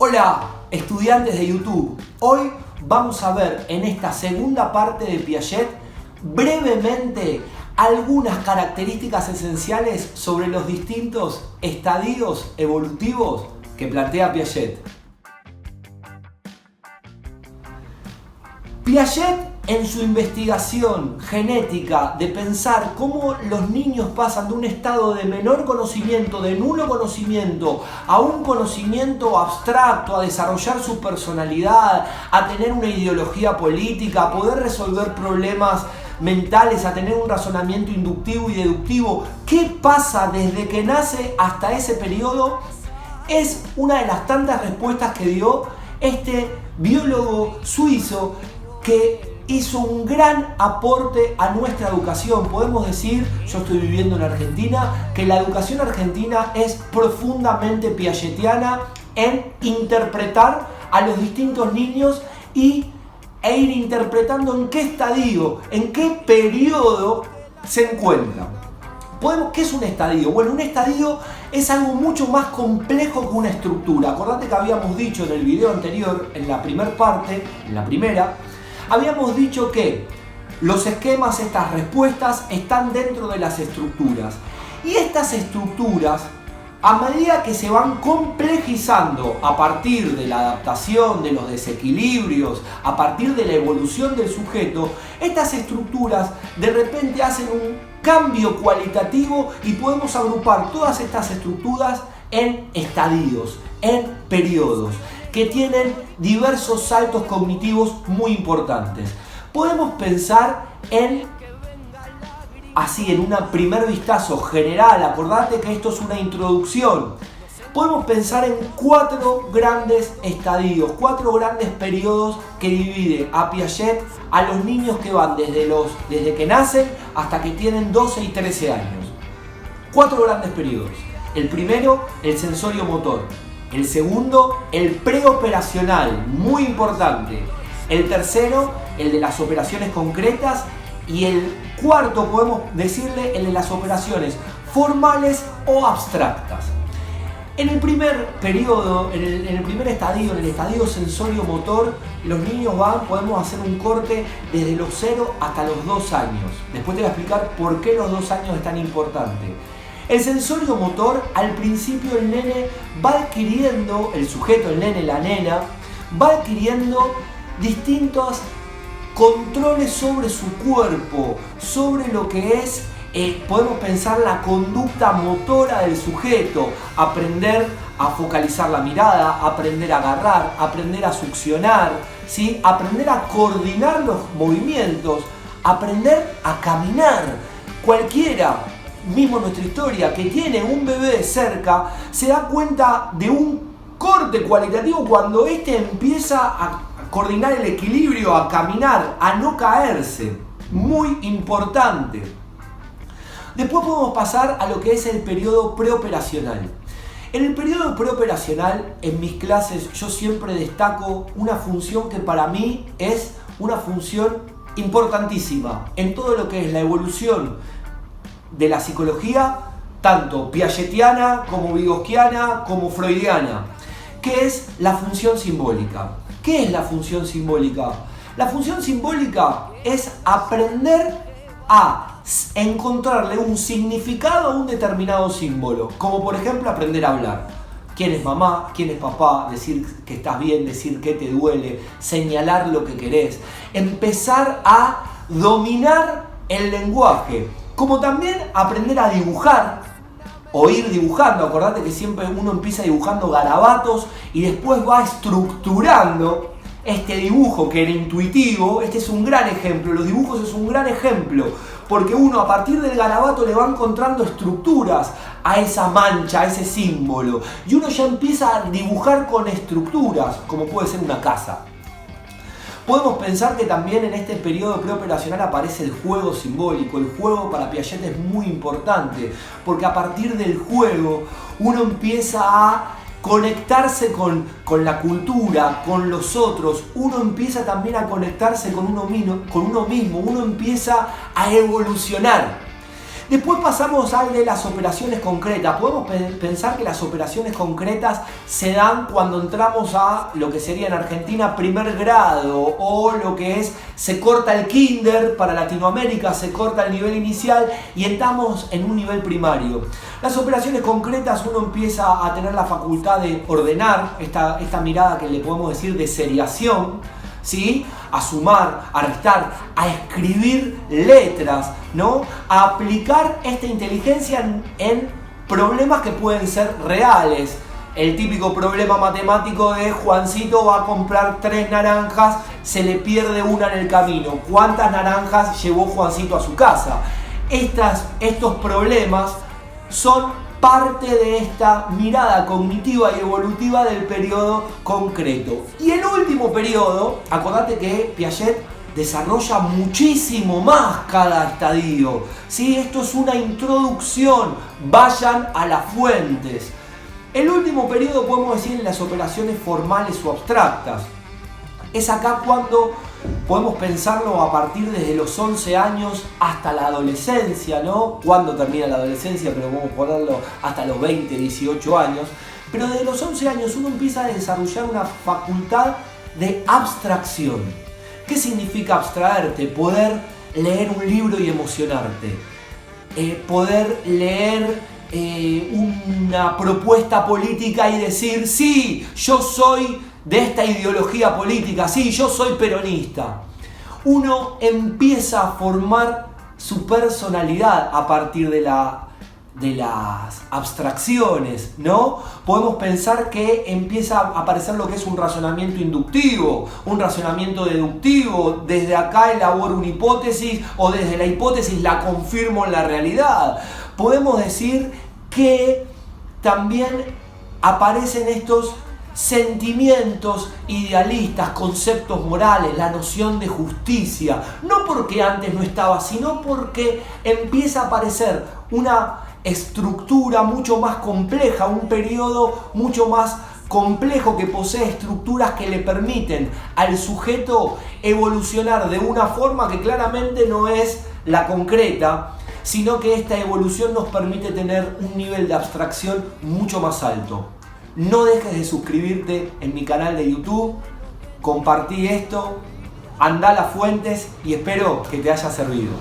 Hola, estudiantes de YouTube. Hoy vamos a ver en esta segunda parte de Piaget brevemente algunas características esenciales sobre los distintos estadios evolutivos que plantea Piaget. Piaget, en su investigación genética de pensar cómo los niños pasan de un estado de menor conocimiento, de nulo conocimiento, a un conocimiento abstracto, a desarrollar su personalidad, a tener una ideología política, a poder resolver problemas mentales, a tener un razonamiento inductivo y deductivo. ¿Qué pasa desde que nace hasta ese periodo? Es una de las tantas respuestas que dio este biólogo suizo que hizo un gran aporte a nuestra educación. Podemos decir, yo estoy viviendo en Argentina, que la educación argentina es profundamente piagetiana en interpretar a los distintos niños e ir interpretando en qué estadio, en qué periodo se encuentran. ¿Qué es un estadio? Bueno, un estadio es algo mucho más complejo que una estructura. Acordate que habíamos dicho en el video anterior, en la primera parte, habíamos dicho que los esquemas, estas respuestas, están dentro de las estructuras. Y estas estructuras, a medida que se van complejizando a partir de la adaptación, de los desequilibrios, a partir de la evolución del sujeto, estas estructuras de repente hacen un cambio cualitativo y podemos agrupar todas estas estructuras en estadios, en periodos, que tienen diversos saltos cognitivos muy importantes. Podemos pensar en un primer vistazo general, acordate que esto es una introducción. Podemos pensar en 4 grandes estadios, 4 grandes periodos que divide a Piaget a los niños que van desde que nacen hasta que tienen 12 y 13 años. 4 grandes periodos. El primero, el sensorio motor. El segundo, el preoperacional, muy importante. El tercero, el de las operaciones concretas. Y el cuarto, podemos decirle, el de las operaciones formales o abstractas. En el primer periodo, en el primer estadio, en el estadio sensorio-motor, los niños podemos hacer un corte desde los 0 hasta los 2 años. Después te voy a explicar por qué los 2 años es tan importante. El sensorio motor, al principio el nene va adquiriendo, el sujeto, el nene, la nena, va adquiriendo distintos controles sobre su cuerpo, sobre lo que es, podemos pensar, la conducta motora del sujeto, aprender a focalizar la mirada, aprender a agarrar, aprender a succionar, ¿sí? Aprender a coordinar los movimientos, aprender a caminar. Cualquiera, mismo nuestra historia, que tiene un bebé cerca, se da cuenta de un corte cualitativo cuando éste empieza a coordinar el equilibrio, a caminar, a no caerse. Muy importante. Después podemos pasar a lo que es el periodo preoperacional. En el periodo preoperacional, en mis clases, yo siempre destaco una función que para mí es una función importantísima en todo lo que es la evolución de la psicología, tanto piagetiana como vygotsquiana como freudiana, que es la función simbólica. ¿Qué es la función simbólica? La función simbólica es aprender a encontrarle un significado a un determinado símbolo, como por ejemplo aprender a hablar. ¿Quién es mamá? ¿Quién es papá? Decir que estás bien, decir que te duele, señalar lo que querés, empezar a dominar el lenguaje. Como también aprender a dibujar o ir dibujando. Acordate que siempre uno empieza dibujando garabatos y después va estructurando este dibujo que era intuitivo. Este es un gran ejemplo, los dibujos es un gran ejemplo, porque uno a partir del garabato le va encontrando estructuras a esa mancha, a ese símbolo, y uno ya empieza a dibujar con estructuras, como puede ser una casa. Podemos pensar que también en este periodo preoperacional aparece el juego simbólico. El juego para Piaget es muy importante porque a partir del juego uno empieza a conectarse con la cultura, con los otros. Uno empieza también a conectarse con uno mismo. Uno empieza a evolucionar. Después pasamos al de las operaciones concretas. Podemos pensar que las operaciones concretas se dan cuando entramos a lo que sería en Argentina primer grado, o lo que es se corta el kinder para Latinoamérica, se corta el nivel inicial y estamos en un nivel primario. Las operaciones concretas uno empieza a tener la facultad de ordenar, esta mirada que le podemos decir de seriación, ¿sí? A sumar, a restar, a escribir letras, ¿no? A aplicar esta inteligencia en problemas que pueden ser reales. El típico problema matemático de Juancito va a comprar 3 naranjas, se le pierde una en el camino. ¿Cuántas naranjas llevó Juancito a su casa? Estos problemas son parte de esta mirada cognitiva y evolutiva del periodo concreto. Y el último periodo, acordate que Piaget desarrolla muchísimo más cada estadio, ¿sí? Esto es una introducción, vayan a las fuentes. El último periodo podemos decir en las operaciones formales o abstractas. Es acá cuando podemos pensarlo a partir desde los 11 años hasta la adolescencia, ¿no? Cuando termina la adolescencia, pero podemos ponerlo hasta los 20, 18 años. Pero desde los 11 años uno empieza a desarrollar una facultad de abstracción. ¿Qué significa abstraerte? Poder leer un libro y emocionarte. Poder leer una propuesta política y decir, sí, yo soy de esta ideología política, sí, yo soy peronista. Uno empieza a formar su personalidad a partir de las abstracciones, ¿no? Podemos pensar que empieza a aparecer lo que es un razonamiento inductivo, un razonamiento deductivo. Desde acá elaboro una hipótesis, o desde la hipótesis la confirmo en la realidad. Podemos decir que también aparecen estos sentimientos idealistas, conceptos morales, la noción de justicia, no porque antes no estaba, sino porque empieza a aparecer una estructura mucho más compleja, un periodo mucho más complejo que posee estructuras que le permiten al sujeto evolucionar de una forma que claramente no es la concreta, sino que esta evolución nos permite tener un nivel de abstracción mucho más alto. No dejes de suscribirte en mi canal de YouTube, compartí esto, andá a las fuentes y espero que te haya servido.